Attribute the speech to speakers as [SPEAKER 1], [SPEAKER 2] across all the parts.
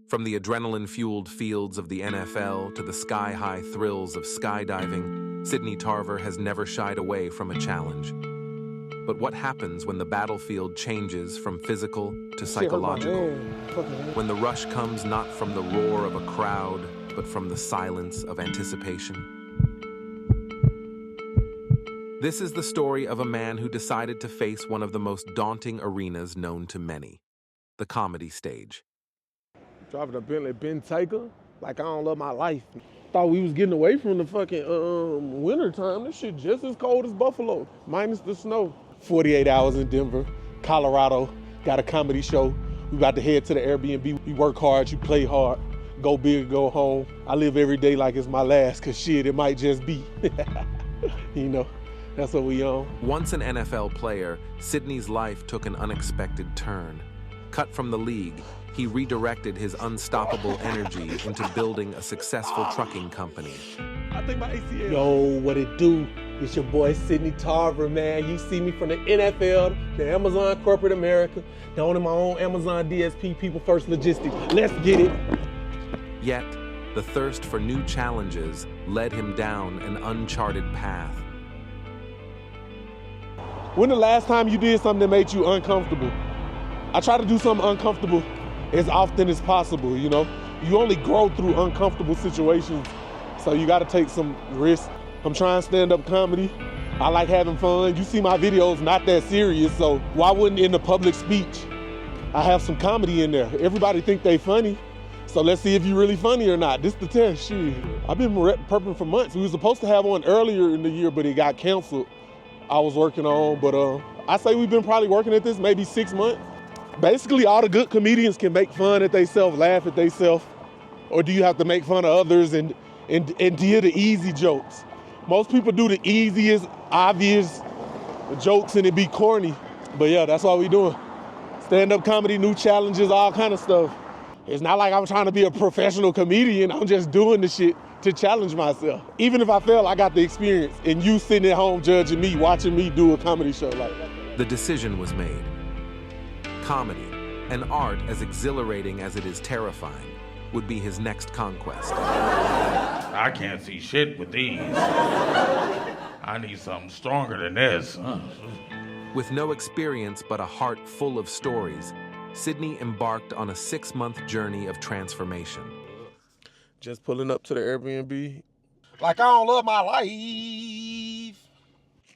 [SPEAKER 1] From the adrenaline-fueled fields of the NFL to the sky-high thrills of skydiving, Sidney Tarver has never shied away from a challenge. But what happens when the battlefield changes from physical to psychological? When the rush comes not from the roar of a crowd, but from the silence of anticipation? This is the story of a man who decided to face one of the most daunting arenas known to many, the comedy stage.
[SPEAKER 2] Driving a Bentley Ben Taker, like I don't love my life. Thought we was getting away from the fucking winter time. This shit just as cold as Buffalo, minus the snow. 48 hours in Denver, Colorado, got a comedy show. We about to head to the Airbnb. You work hard, you play hard, go big, go home. I live every day like it's my last, cause shit, it might just be. You know, that's what we on.
[SPEAKER 1] Once an NFL player, Sidney's life took an unexpected turn. Cut from the league, he redirected his unstoppable energy into building a successful trucking company.
[SPEAKER 2] I think my ACL. Yo, what it do? It's your boy Sidney Tarver, man. You see me from the NFL, the Amazon Corporate America, owning my own Amazon DSP, People First Logistics. Let's get it.
[SPEAKER 1] Yet, the thirst for new challenges led him down an uncharted path.
[SPEAKER 2] When the last time you did something that made you uncomfortable? I try to do something uncomfortable as often as possible, you know? You only grow through uncomfortable situations, so you gotta take some risks. I'm trying stand-up comedy. I like having fun. You see my videos, not that serious, so why wouldn't in the public speech I have some comedy in there? Everybody think they funny, so let's see if you really funny or not. This the test, shit. I've been prepping for months. We were supposed to have one earlier in the year, but it got canceled. I was working on, but I say we've been probably working at this maybe 6 months. Basically, all the good comedians can make fun at themselves, laugh at themselves, or do you have to make fun of others and deal the easy jokes? Most people do the easiest, obvious jokes and it be corny. But yeah, that's what we doing. Stand-up comedy, new challenges, all kind of stuff. It's not like I'm trying to be a professional comedian. I'm just doing the shit to challenge myself. Even if I fail, I got the experience. And you sitting at home judging me, watching me do a comedy show like that.
[SPEAKER 1] The decision was made. Comedy, an art as exhilarating as it is terrifying, would be his next conquest.
[SPEAKER 3] I can't see shit with these. I need something stronger than this.
[SPEAKER 1] With no experience but a heart full of stories, Sidney embarked on a 6-month journey of transformation.
[SPEAKER 2] Just pulling up to the Airbnb. Like I don't love my life.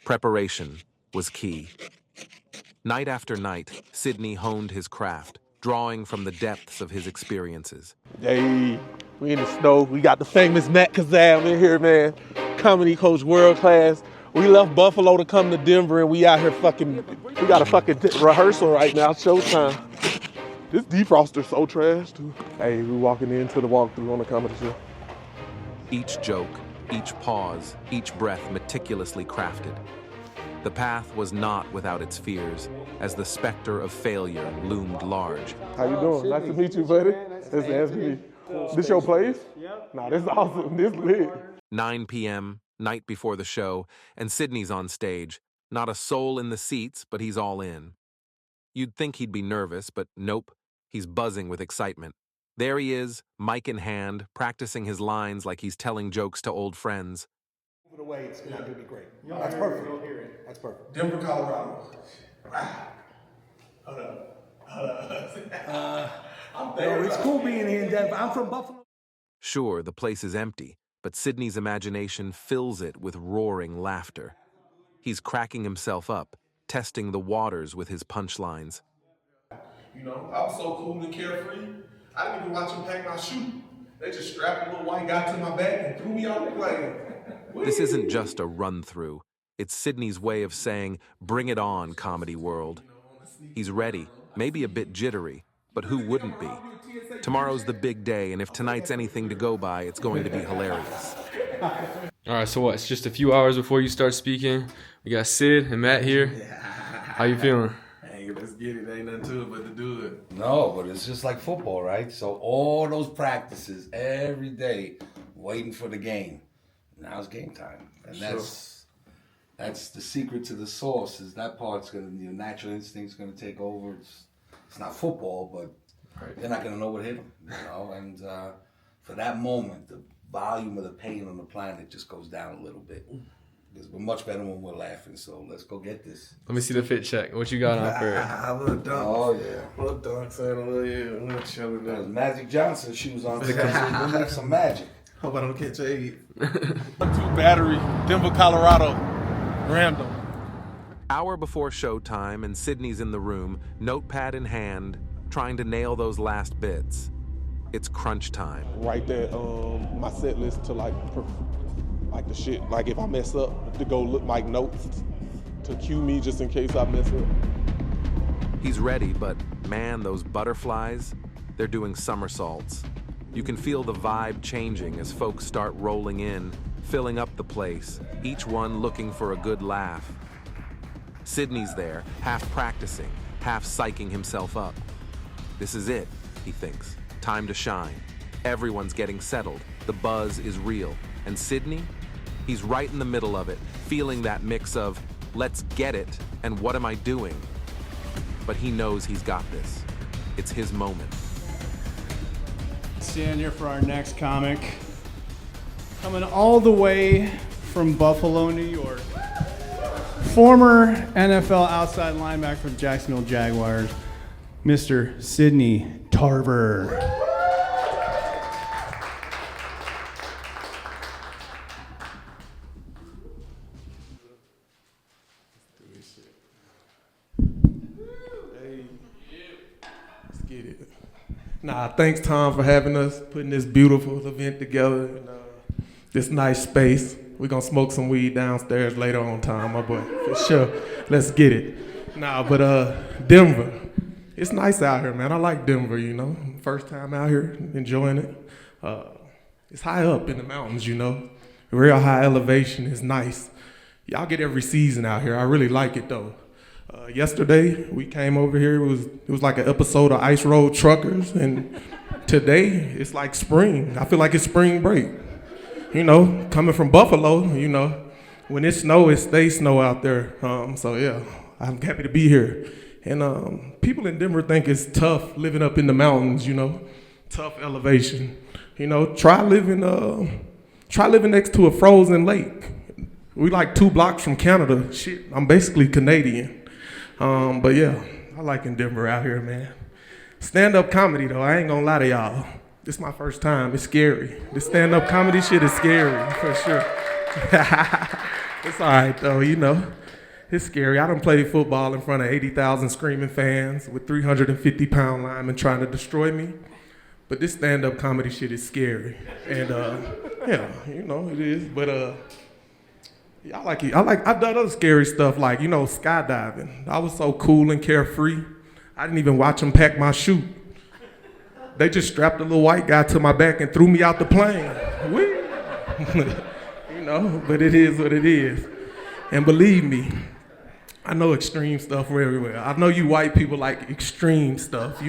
[SPEAKER 1] Preparation was key. Night after night, Sidney honed his craft, drawing from the depths of his experiences.
[SPEAKER 2] Hey, we in the snow. We got the famous Matt Kazam in here, man. Comedy coach, world class. We left Buffalo to come to Denver, and we out here we got a fucking rehearsal right now, showtime. This defroster's so trash, too. Hey, we walking into the walkthrough on the comedy show.
[SPEAKER 1] Each joke, each pause, each breath meticulously crafted. The path was not without its fears, as the specter of failure loomed large.
[SPEAKER 2] How you doing? Nice to meet you, buddy. This is Anthony. This your place? Yep. Nah, this is awesome. This lit.
[SPEAKER 1] 9 p.m., night before the show, and Sidney's on stage. Not a soul in the seats, but he's all in. You'd think he'd be nervous, but nope. He's buzzing with excitement. There he is, mic in hand, practicing his lines like he's telling jokes to old friends.
[SPEAKER 4] Move it away, it's not gonna be great. That's perfect. That's perfect. Denver, Colorado. Hold up. It's cool being here in Denver. I'm from Buffalo.
[SPEAKER 1] Sure, the place is empty, but Sidney's imagination fills it with roaring laughter. He's cracking himself up, testing the waters with his punchlines.
[SPEAKER 2] You know, I was so cool and carefree. I didn't even watch them pack my shoe. They just strapped a little white guy to my back and threw me out the plane.
[SPEAKER 1] This isn't just a run-through. It's Sidney's way of saying, bring it on, comedy world. He's ready, maybe a bit jittery, but who wouldn't be? Tomorrow's the big day, and if tonight's anything to go by, it's going to be hilarious.
[SPEAKER 5] All right, so what? It's just a few hours before you start speaking. We got Sid and Matt here. How you feeling?
[SPEAKER 6] Hey, let's get it. Ain't nothing to it but to do it.
[SPEAKER 4] No, but it's just like football, right? So all those practices every day, waiting for the game. Now it's game time, and that's the secret to the sauce. Is that part's your natural instinct's gonna take over. It's not football, but they're not going to know what hit them, and for that moment, the volume of the pain on the planet just goes down a little bit. Because we're much better when we're laughing, so let's go get this.
[SPEAKER 5] Let me see the fit check. What you got on for
[SPEAKER 6] A little dunk.
[SPEAKER 4] Oh, yeah.
[SPEAKER 6] A little dunk, son. A little chilling there.
[SPEAKER 4] Magic Johnson shoes on. We'll have some magic.
[SPEAKER 6] Hope I don't catch AIDS.
[SPEAKER 2] 2 battery, Denver, Colorado, random.
[SPEAKER 1] Hour before showtime, and Sidney's in the room, notepad in hand, trying to nail those last bits. It's crunch time.
[SPEAKER 2] Write that my set list to like the shit. Like if I mess up, to go look like notes to cue me just in case I mess up.
[SPEAKER 1] He's ready, but man, those butterflies, they're doing somersaults. You can feel the vibe changing as folks start rolling in, filling up the place, each one looking for a good laugh. Sidney's there, half practicing, half psyching himself up. This is it, he thinks. Time to shine. Everyone's getting settled. The buzz is real. And Sidney? He's right in the middle of it, feeling that mix of, let's get it, and what am I doing? But he knows he's got this. It's his moment.
[SPEAKER 7] Stand here for our next comic. Coming all the way from Buffalo, New York. Former NFL outside linebacker for the Jacksonville Jaguars, Mr. Sidney Tarver.
[SPEAKER 6] Let's get it. Thanks, Tom, for having us, putting this beautiful event together in this nice space. We're going to smoke some weed downstairs later on, Tom, my boy, for sure. Let's get it. Denver, it's nice out here, man. I like Denver, First time out here, enjoying it. It's high up in the mountains, Real high elevation is nice. Y'all get every season out here. I really like it, though. Yesterday, we came over here. It was like an episode of Ice Road Truckers, and today, it's like spring. I feel like it's spring break. Coming from Buffalo, when it snow, it stays snow out there. So yeah, I'm happy to be here. And people in Denver think it's tough living up in the mountains, tough elevation. Try living next to a frozen lake. We like 2 blocks from Canada. Shit, I'm basically Canadian. But yeah, I like in Denver out here, man. Stand-up comedy though, I ain't gonna lie to y'all. This is my first time. It's scary. This stand-up comedy shit is scary, for sure. It's all right, though, It's scary. I done played football in front of 80,000 screaming fans with 350-pound linemen trying to destroy me. But this stand-up comedy shit is scary. And, yeah, it is. But, yeah, I like it. I've done other scary stuff like, skydiving. I was so cool and carefree. I didn't even watch them pack my chute. They just strapped a little white guy to my back and threw me out the plane. But it is what it is. And believe me, I know extreme stuff very well. I know you white people like extreme stuff,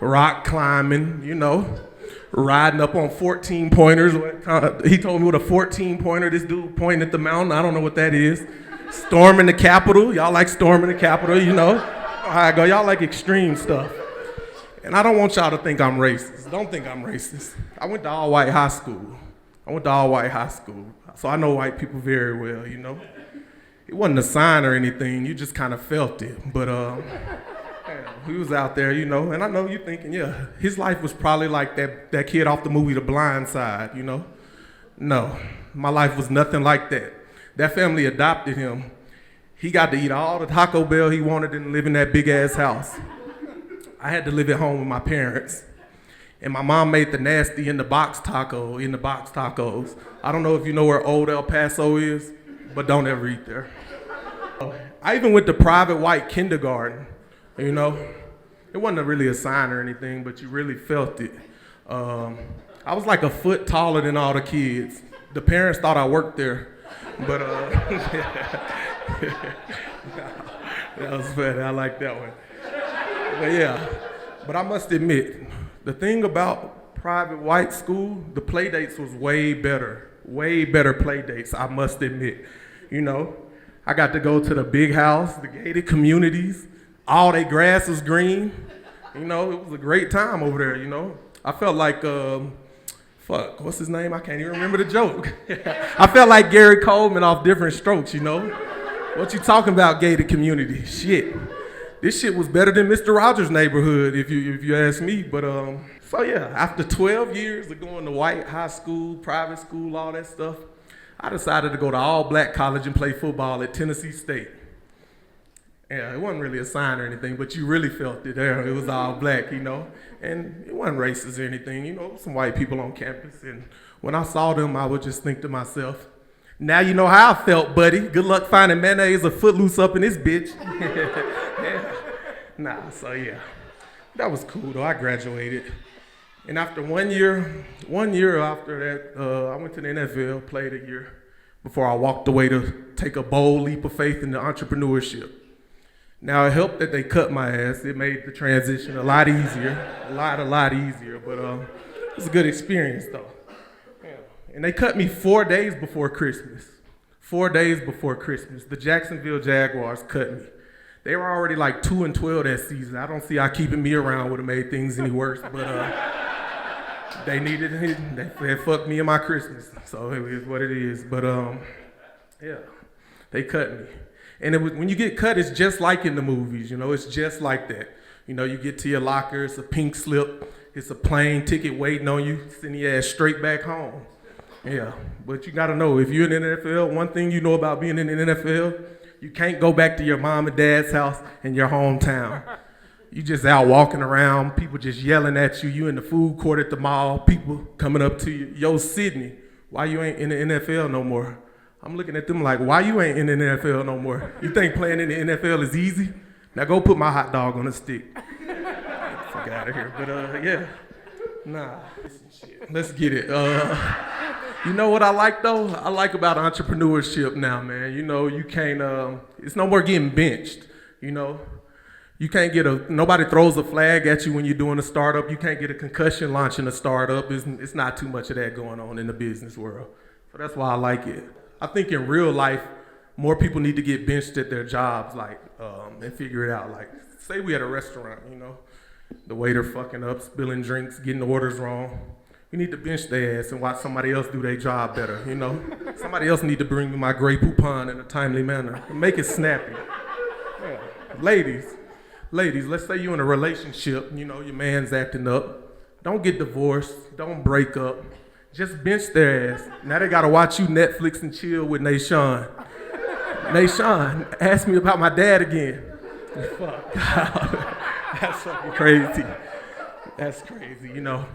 [SPEAKER 6] rock climbing, riding up on 14-pointers. He told me with a 14-pointer, this dude pointing at the mountain. I don't know what that is. Storming the Capitol. Y'all like storming the Capitol, How I go. Y'all like extreme stuff. And I don't want y'all to think I'm racist. Don't think I'm racist. I went to all-white high school. So I know white people very well, It wasn't a sign or anything. You just kind of felt it. But he was out there, And I know you're thinking, yeah, his life was probably like that kid off the movie The Blind Side, No, my life was nothing like that. That family adopted him. He got to eat all the Taco Bell he wanted and live in that big-ass house. I had to live at home with my parents. And my mom made the nasty in the box tacos. I don't know if you know where Old El Paso is, but don't ever eat there. I even went to private white kindergarten, It wasn't really a sign or anything, but you really felt it. I was like a foot taller than all the kids. The parents thought I worked there, but that was funny. I like that one. But yeah, but I must admit, the thing about private white school, the play dates was way better play dates, I must admit. I got to go to the big house, the gated communities, all their grass was green. You know, it was a great time over there, you know. I felt like, what's his name? I can't even remember the joke. I felt like Gary Coleman off Different Strokes, you know. What you talking about, gated community? Shit. This shit was better than Mr. Rogers' Neighborhood, if you ask me. But, so yeah, after 12 years of going to white high school, private school, all that stuff, I decided to go to all-black college and play football at Tennessee State. Yeah, it wasn't really a sign or anything, but you really felt it there. It was all black, you know, and it wasn't racist or anything, you know, some white people on campus. And when I saw them, I would just think to myself, now you know how I felt, buddy. Good luck finding mayonnaise or Footloose up in this bitch. Yeah. Nah, so yeah, that was cool though. I graduated. And after one year after that, I went to the NFL, played a year before I walked away to take a bold leap of faith into entrepreneurship. Now, it helped that they cut my ass. It made the transition a lot easier, a lot easier. But it was a good experience, though. Yeah. And they cut me 4 days before Christmas. 4 days before Christmas. The Jacksonville Jaguars cut me. They were already like 2-12 that season. I don't see how keeping me around would have made things any worse. But they needed it. They fucked me in my Christmas. So it is what it is. But yeah, they cut me. And it was, when you get cut, it's just like in the movies, you know, it's just like that. You know, you get to your locker, it's a pink slip, it's a plane ticket waiting on you, sending your ass straight back home. Yeah, but you gotta know, if you're in the NFL, one thing you know about being in the NFL, you can't go back to your mom and dad's house in your hometown. You just out walking around, people just yelling at you, you in the food court at the mall, people coming up to you, yo, Sidney, why you ain't in the NFL no more? I'm looking at them like, why you ain't in the NFL no more? You think playing in the NFL is easy? Now go put my hot dog on a stick. Fuck out of here. But yeah, nah, let's get it. You know what I like though? I like about entrepreneurship now, man. You know, you can't, it's no more getting benched, you know? You can't nobody throws a flag at you when you're doing a startup. You can't get a concussion launching a startup. It's not too much of that going on in the business world. So that's why I like it. I think in real life, more people need to get benched at their jobs, like, and figure it out. Like, say we at a restaurant, you know, the waiter fucking up, spilling drinks, getting the orders wrong. We need to bench their ass and watch somebody else do their job better, you know? Somebody else need to bring me my Grey Poupon in a timely manner and make it snappy. Yeah. Ladies, let's say you're in a relationship, you know, your man's acting up. Don't get divorced, don't break up. Just bench their ass. Now they gotta watch you Netflix and chill with Nashawn. Nashawn, ask me about my dad again. Fuck. That's fucking crazy. That's crazy, you know.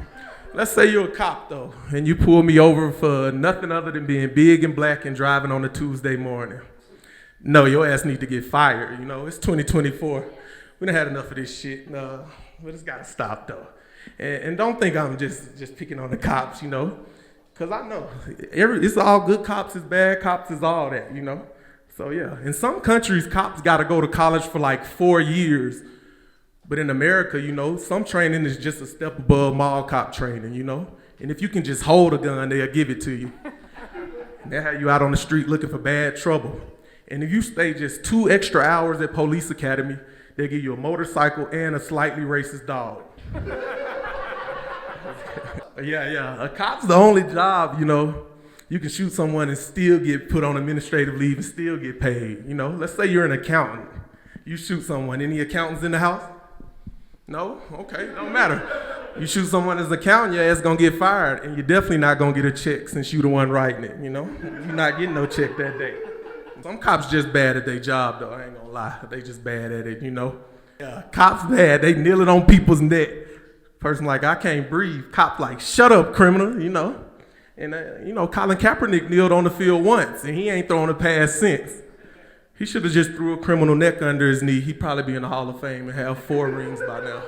[SPEAKER 6] Let's say you're a cop though, and you pull me over for nothing other than being big and black and driving on a Tuesday morning. No, your ass need to get fired, you know. It's 2024. We done had enough of this shit. No, but it's gotta stop though. And don't think I'm just picking on the cops, you know, because I know it's all good cops is bad cops is all that, you know. So yeah, in some countries, cops got to go to college for like 4 years. But in America, you know, some training is just a step above mall cop training, you know. And if you can just hold a gun, they'll give it to you. They'll have you out on the street looking for bad trouble. And if you stay just 2 extra hours at police academy, they'll give you a motorcycle and a slightly racist dog. Yeah. A cop's the only job, you know, you can shoot someone and still get put on administrative leave and still get paid, you know. Let's say you're an accountant. You shoot someone. Any accountants in the house? No? Okay, don't matter. You shoot someone as an accountant, your ass gonna get fired, and you're definitely not gonna get a check since you the one writing it, you know. You're not getting no check that day. Some cops just bad at their job, though. I ain't gonna lie. They just bad at it, you know. Yeah, cops bad. They kneeling on people's neck. Person like, I can't breathe. Cop like, shut up, criminal, you know. And, you know, Colin Kaepernick kneeled on the field once, and he ain't thrown a pass since. He should have just threw a criminal neck under his knee. He'd probably be in the Hall of Fame and have 4 rings by now.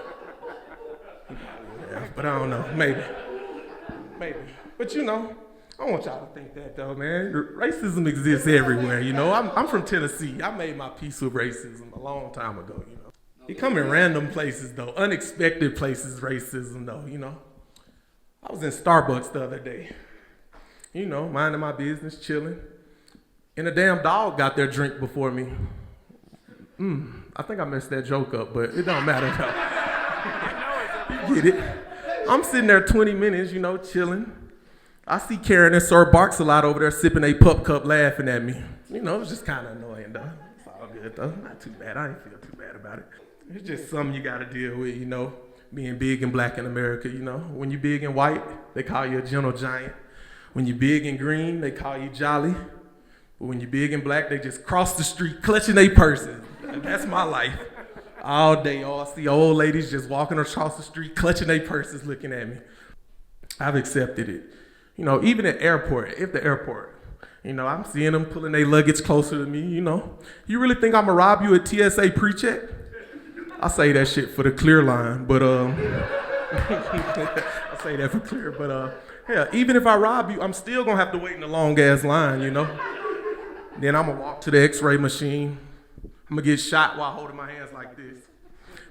[SPEAKER 6] Yeah, but I don't know. Maybe. But, you know, I don't want y'all to think that, though, man. Racism exists everywhere, you know. I'm from Tennessee. I made my peace with racism a long time ago, you know. It come in random places, though. Unexpected places, racism, though, you know. I was in Starbucks the other day. You know, minding my business, chilling. And a damn dog got their drink before me. I think I messed that joke up, but it don't matter, though. get it. I'm sitting there 20 minutes, you know, chilling. I see Karen and Sir Barks a lot over there sipping a pup cup laughing at me. You know, it's just kind of annoying, though. It's all good, though. Not too bad. I ain't feel too bad about it. It's just something you got to deal with, you know, being big and black in America, you know. When you big and white, they call you a gentle giant. When you big and green, they call you jolly. But when you big and black, they just cross the street clutching their purses. That's my life. All day, I see old ladies just walking across the street clutching their purses looking at me. I've accepted it. You know, even at the airport, you know, I'm seeing them pulling their luggage closer to me, you know. You really think I'm gonna rob you at TSA pre-check? I say that shit for the clear line, but I say that for clear, but yeah, even if I rob you, I'm still gonna have to wait in the long ass line, you know. Then I'm gonna walk to the x-ray machine. I'm gonna get shot while holding my hands like this.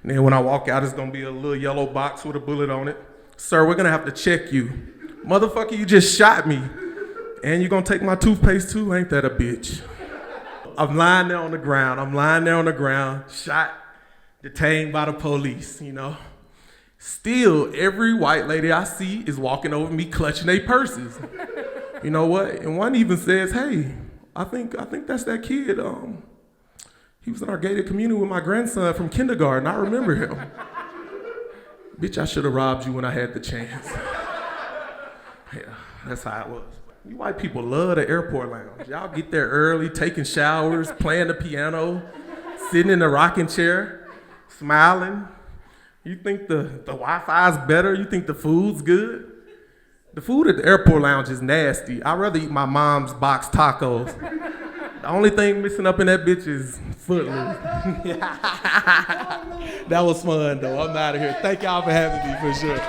[SPEAKER 6] And then when I walk out, it's gonna be a little yellow box with a bullet on it. Sir, we're gonna have to check you. Motherfucker, you just shot me. And you gonna take my toothpaste too? Ain't that a bitch? I'm lying there on the ground, shot, detained by the police, you know. Still, every white lady I see is walking over me clutching their purses. You know what? And one even says, hey, I think that's that kid. He was in our gated community with my grandson from kindergarten. I remember him. Bitch, I should have robbed you when I had the chance. Yeah, that's how it was. You white people love the airport lounge. Y'all get there early, taking showers, playing the piano, sitting in the rocking chair, smiling. You think the Wi-Fi's better? You think the food's good? The food at the airport lounge is nasty. I'd rather eat my mom's box tacos. The only thing missing up in that bitch is Footloose. That was fun, though. I'm out of here. Thank y'all for having me, for sure.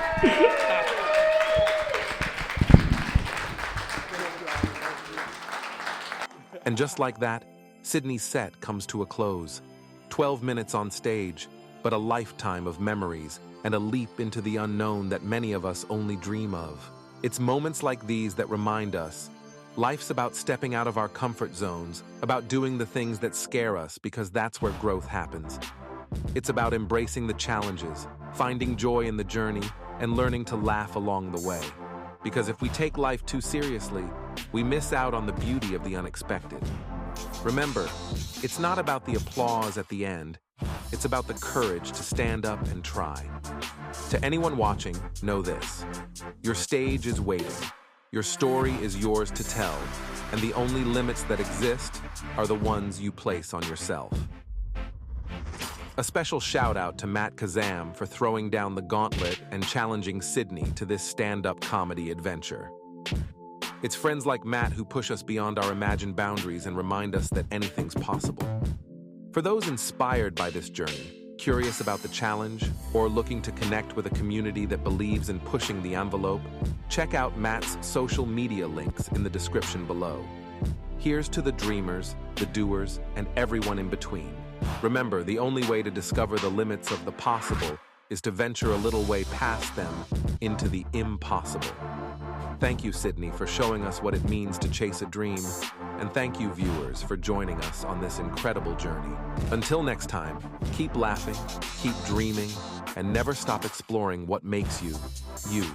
[SPEAKER 1] And just like that, Sidney's set comes to a close. 12 minutes on stage, but a lifetime of memories and a leap into the unknown that many of us only dream of. It's moments like these that remind us life's about stepping out of our comfort zones, about doing the things that scare us because that's where growth happens. It's about embracing the challenges, finding joy in the journey, and learning to laugh along the way. Because if we take life too seriously, we miss out on the beauty of the unexpected. Remember, it's not about the applause at the end. It's about the courage to stand up and try. To anyone watching, know this. Your stage is waiting. Your story is yours to tell, and the only limits that exist are the ones you place on yourself. A special shout out to Matt Kazam for throwing down the gauntlet and challenging Sidney to this stand-up comedy adventure. It's friends like Matt who push us beyond our imagined boundaries and remind us that anything's possible. For those inspired by this journey, curious about the challenge, or looking to connect with a community that believes in pushing the envelope, check out Matt's social media links in the description below. Here's to the dreamers, the doers, and everyone in between. Remember, the only way to discover the limits of the possible is to venture a little way past them into the impossible. Thank you, Sidney, for showing us what it means to chase a dream, and thank you, viewers, for joining us on this incredible journey. Until next time, keep laughing, keep dreaming, and never stop exploring what makes you, you.